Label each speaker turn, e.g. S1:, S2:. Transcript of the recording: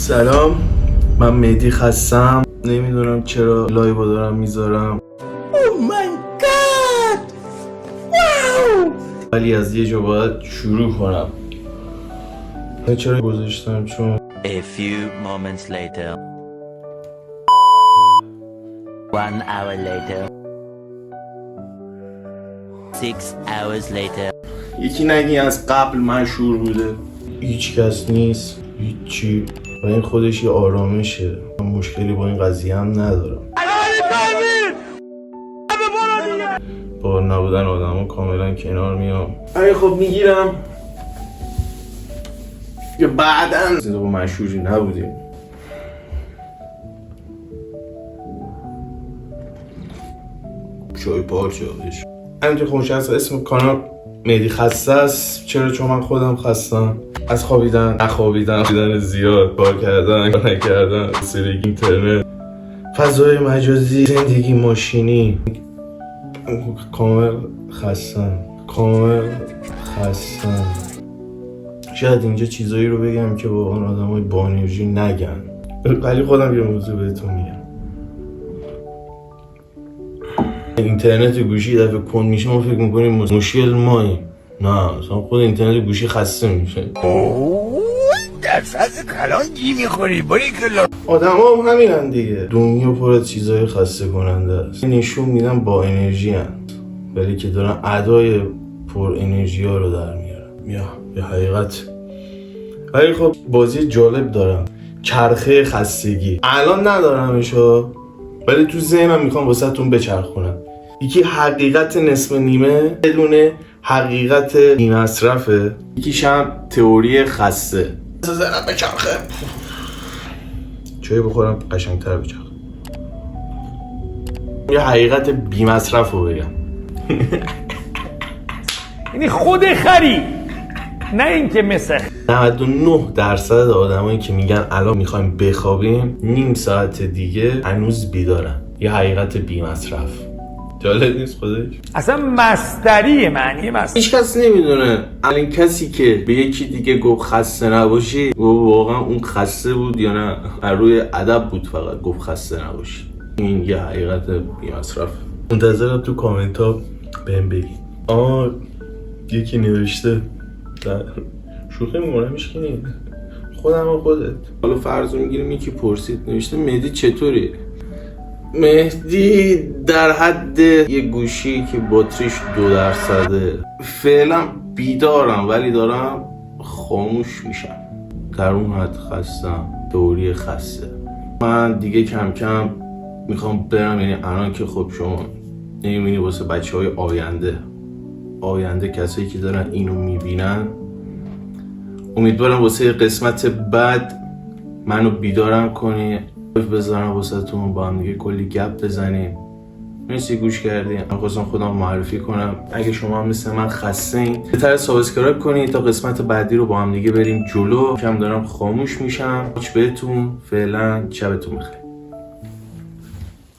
S1: سلام، من مهدی خستم. نمیدونم چرا لایو دارم میذارم. ولی از یه جا باید شروع کنم. چرا گذاشتم؟ چون
S2: A few moments later. 1 hour later. 6 hours later.
S1: یکی نگی از قبل مشهور بوده. هیچ کس نیست، هیچی. و این خودش یه آرامشه. من مشکلی با این قضیه هم ندارم. با نبودن آدم ها کاملا کنار میام. ای خب میگیرم یا بعدن با مشهوری نبودیم. چای پارچه‌اش همینطور خونش هست. اسم کانال مهدی خسته است. چرا؟ چون من خودم خستم از خوابیدن، نخوابیدن زیاد، کار کردن، نکردن، سرگی اینترنت، فضای مجازی، زندگی ماشینی. کامل خستم. شاید اینجا چیزایی رو بگم که واقعا آدمای با انرژی نگن، ولی خودم یه موضوع بهتون میگم. اینترنت گوشی دفعه کن میشه ما فکر میکنیم مشکل مایی. نه، اصلا خود اینترنت گوشی خسته میشه.
S3: در سطح کلان گی میخوری باری کلا.
S1: آدم هم همینن دیگه. دنیا پر از چیزای خسته کننده است. نشون میدن با انرژی هست، ولی که دارن ادای پر انرژی ها رو در میارن. یا حقیقت. ولی خب بازی جالب دارم، چرخه خستگی. الان ندارمشو، ولی تو ذهنم میخوام واسه تون بچرخونم. یکی حقیقت نصف نیمه بدون حقیقت بی‌مصرفه. یکیش هم تئوری خسته. ذهنم بچرخه. چای بخورم قشنگتر بچرخه. یه حقیقت بی‌مصرف رو بگم.
S3: یعنی خود خری، نه اینکه مثل
S1: 99% آدمایی که میگن الان میخوایم بخوابیم نیم ساعت دیگه هنوز بیدارن. یه حقیقت بی‌مصرف. جالب نیست خودش؟
S3: اصلا مصدری معنی مصدر.
S1: هیچ کس نمیدونه. الان کسی که به یکی دیگه گفت خسته نباشی واقعا اون خسته بود یا نه روی ادب بود فقط گفت خسته نباشی. این یه حقیقت بی‌مصرف. منتظرم تو کامنت ها بهم بگید. یکی نوشته شوخی میکنم میشکنی خودم و خودت. حالا فرض میگیریم یکی پرسید نوشته مهدی چطوری؟ مهدی در حد یه گوشی که باتریش 2%. فعلا بیدارم ولی دارم خاموش میشم. در اون حد خستم. تئوری خسته. من دیگه کم کم میخوام برم. یعنی الان که خب شما نمیبینی واسه بچه های آینده کسایی که دارن اینو میبینن، امیدوارم واسه قسمت بعد منو بیدارم کنی، بذارم واسه تون با هم دیگه کلی گپ بزنیم. مرسی گوش کردین. من خواستم خودم معرفی کنم. اگه شما هم مثل من خسته این بهتره سابسکرایب کنید تا قسمت بعدی رو با هم دیگه بریم جلو. کم دارم خاموش میشم. بهتون فعلا شبتون بخیر.